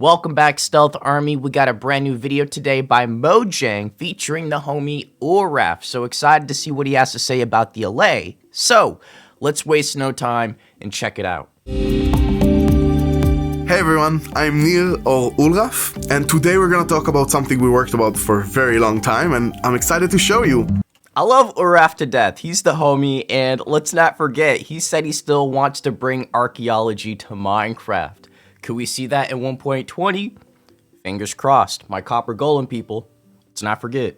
Welcome back, Stealth Army. We got a brand new video today by Mojang featuring the homie Uraf. So excited to see what he has to say about the Allay. So let's waste no time and check it out. Hey everyone, I'm Neil or Ulraf, and today we're gonna talk about something we worked about for a very long time, and I'm excited to show you. I love Uraf to death. He's the homie, and let's not forget, he said he still wants to bring archaeology to Minecraft. Could we see that in 1.20? Fingers crossed. My copper golem people. Let's not forget.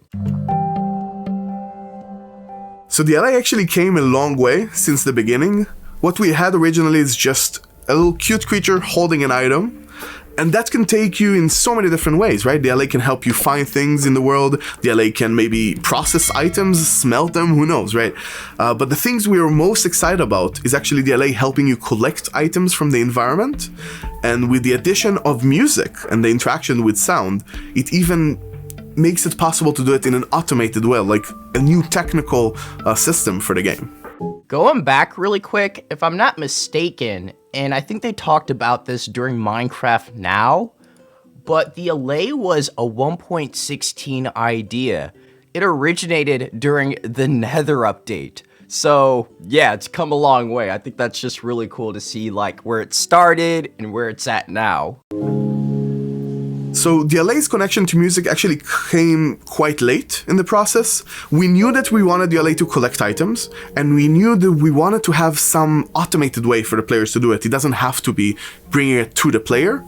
So the Allay actually came a long way since the beginning. What we had originally is just a little cute creature holding an item, and that can take you in so many different ways, right? The Allay can help you find things in the world. The Allay can maybe process items, smelt them, who knows, right? But the things we are most excited about is actually the Allay helping you collect items from the environment. And with the addition of music and the interaction with sound, it even makes it possible to do it in an automated way, like a new technical system for the game. Going back really quick, if I'm not mistaken, and I think they talked about this during Minecraft Now, but the Allay was a 1.16 idea. It originated during the Nether update. So yeah, it's come a long way. I think that's just really cool to see like where it started and where it's at now. So the Allay's connection to music actually came quite late in the process. We knew that we wanted the Allay to collect items, and we knew that we wanted to have some automated way for the players to do it. It doesn't have to be bringing it to the player.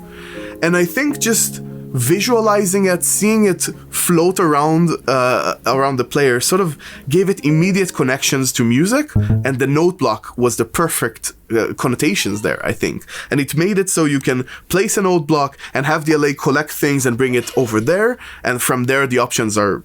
And I think just visualizing it, seeing it float around the player sort of gave it immediate connections to music, and the note block was the perfect connotations there, I think. And it made it so you can place a note block and have the Allay collect things and bring it over there, and from there the options are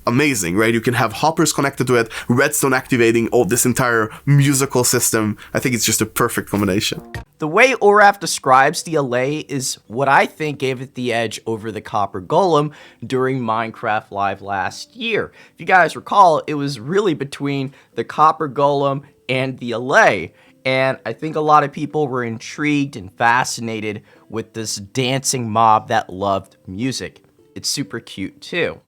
amazing, right? You can have hoppers connected to it, redstone activating all this entire musical system. I think it's just a perfect combination. The way Uraf describes the Allay is what I think gave it the edge over the copper golem during Minecraft Live last year. If you guys recall, it was really between the copper golem and the Allay. And I think a lot of people were intrigued and fascinated with this dancing mob that loved music. It's super cute too.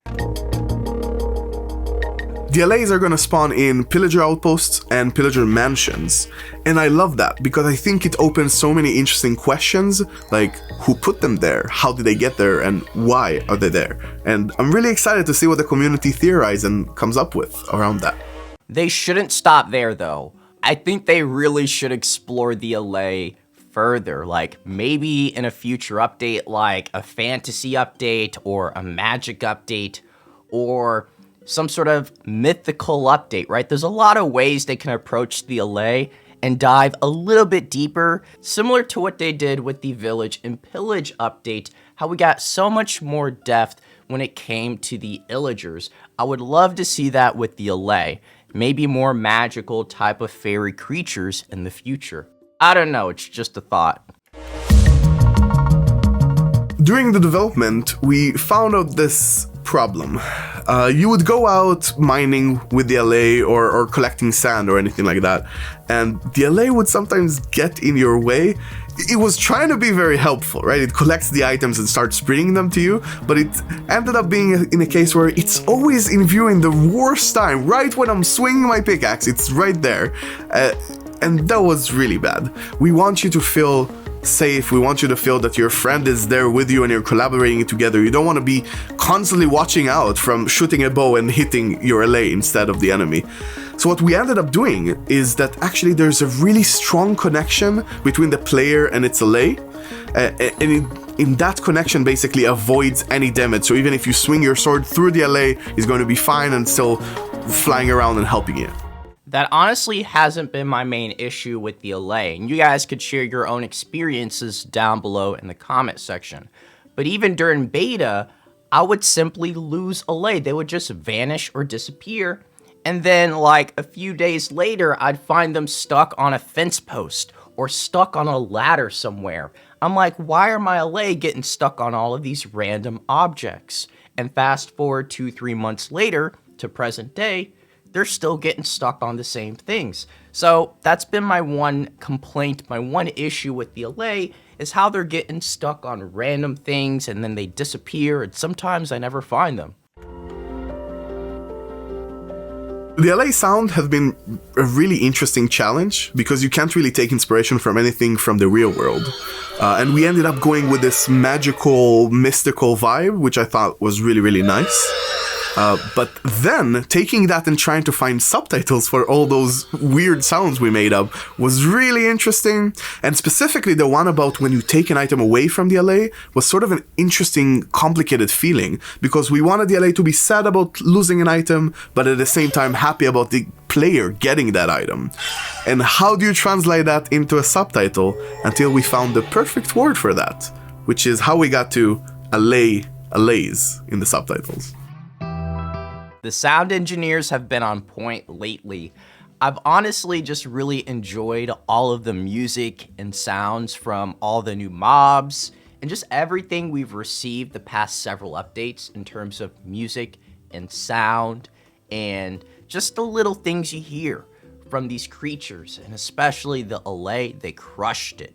The Allays are gonna spawn in Pillager Outposts and Pillager Mansions, and I love that because I think it opens so many interesting questions, like who put them there, how did they get there, and why are they there? And I'm really excited to see what the community theorizes and comes up with around that. They shouldn't stop there though. I think they really should explore the Allay further, like maybe in a future update, like a fantasy update or a magic update or some sort of mythical update, right? There's a lot of ways they can approach the Allay and dive a little bit deeper, similar to what they did with the Village and Pillage update, how we got so much more depth when it came to the Illagers. I would love to see that with the Allay. Maybe more magical type of fairy creatures in the future. I don't know, it's just a thought. During the development, we found out this problem. You would go out mining with the Allay or collecting sand or anything like that, and the Allay would sometimes get in your way. It was trying to be very helpful, right? It collects the items and starts bringing them to you, but it ended up being in a case where it's always in view in the worst time, right when I'm swinging my pickaxe, it's right there. And that was really bad. We want you to feel safe. We want you to feel that your friend is there with you and you're collaborating together. You don't want to be constantly watching out from shooting a bow and hitting your Allay instead of the enemy. So what we ended up doing is that actually there's a really strong connection between the player and its Allay, and in that connection basically avoids any damage. So even if you swing your sword through the Allay, it's going to be fine and still flying around and helping you. That honestly hasn't been my main issue with the Allay, and you guys could share your own experiences down below in the comment section. But even during beta, I would simply lose Allay. They would just vanish or disappear, and then like a few days later, I'd find them stuck on a fence post or stuck on a ladder somewhere. I'm like, why are my Allay getting stuck on all of these random objects? And fast forward 2-3 months later to present day, they're still getting stuck on the same things. So that's been my one complaint, my one issue with the Allay, is how they're getting stuck on random things and then they disappear, and sometimes I never find them. The Allay sound has been a really interesting challenge because you can't really take inspiration from anything from the real world. And we ended up going with this magical, mystical vibe, which I thought was really, really nice. But then, taking that and trying to find subtitles for all those weird sounds we made up was really interesting. And specifically, the one about when you take an item away from the Allay was sort of an interesting, complicated feeling, because we wanted the Allay to be sad about losing an item, but at the same time happy about the player getting that item. And how do you translate that into a subtitle until we found the perfect word for that, which is how we got to Allays in the subtitles. The sound engineers have been on point lately. I've honestly just really enjoyed all of the music and sounds from all the new mobs and just everything we've received the past several updates in terms of music and sound and just the little things you hear from these creatures, and especially the Allay. They crushed it.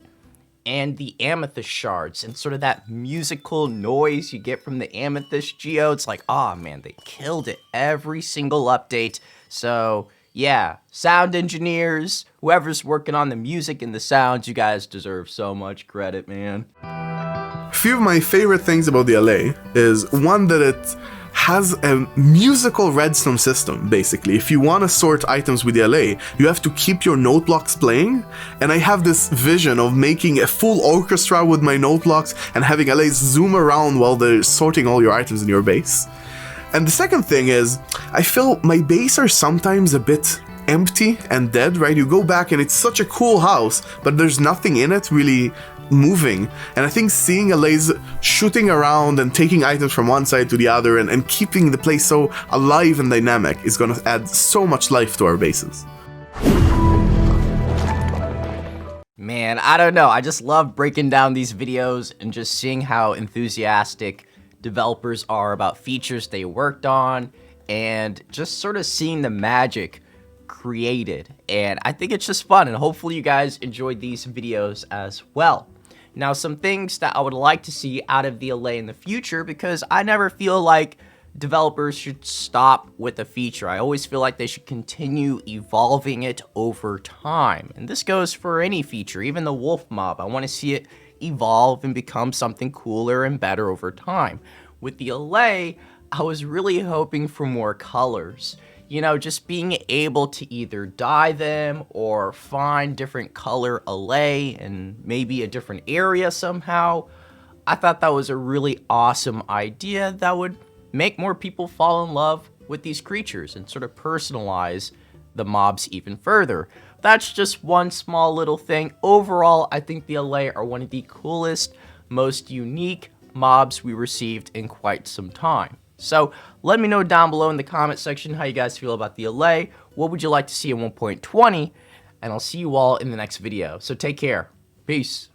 And the amethyst shards and sort of that musical noise you get from the amethyst geo. It's like, oh man, they killed it every single update. So yeah, sound engineers, whoever's working on the music and the sounds, you guys deserve so much credit, man. A few of my favorite things about the Allay is one, that it has a musical redstone system, basically. If you want to sort items with the Allay, you have to keep your note blocks playing, and I have this vision of making a full orchestra with my note blocks and having Allays zoom around while they're sorting all your items in your base. And the second thing is, I feel my base are sometimes a bit empty and dead, right? You go back and it's such a cool house, but there's nothing in it really moving. And I think seeing Allays shooting around and taking items from one side to the other and keeping the place so alive and dynamic is going to add so much life to our bases. Man, I don't know. I just love breaking down these videos and just seeing how enthusiastic developers are about features they worked on and just sort of seeing the magic created. And I think it's just fun, and hopefully you guys enjoyed these videos as well. Now, some things that I would like to see out of the Allay in the future, because I never feel like developers should stop with a feature. I always feel like they should continue evolving it over time. And this goes for any feature, even the wolf mob. I want to see it evolve and become something cooler and better over time. With the Allay, I was really hoping for more colors. You know, just being able to either dye them or find different color Allay and maybe a different area somehow. I thought that was a really awesome idea that would make more people fall in love with these creatures and sort of personalize the mobs even further. That's just one small little thing. Overall, I think the Allay are one of the coolest, most unique mobs we received in quite some time. So let me know down below in the comment section how you guys feel about the Allay. What would you like to see in 1.20? And I'll see you all in the next video. So take care. Peace.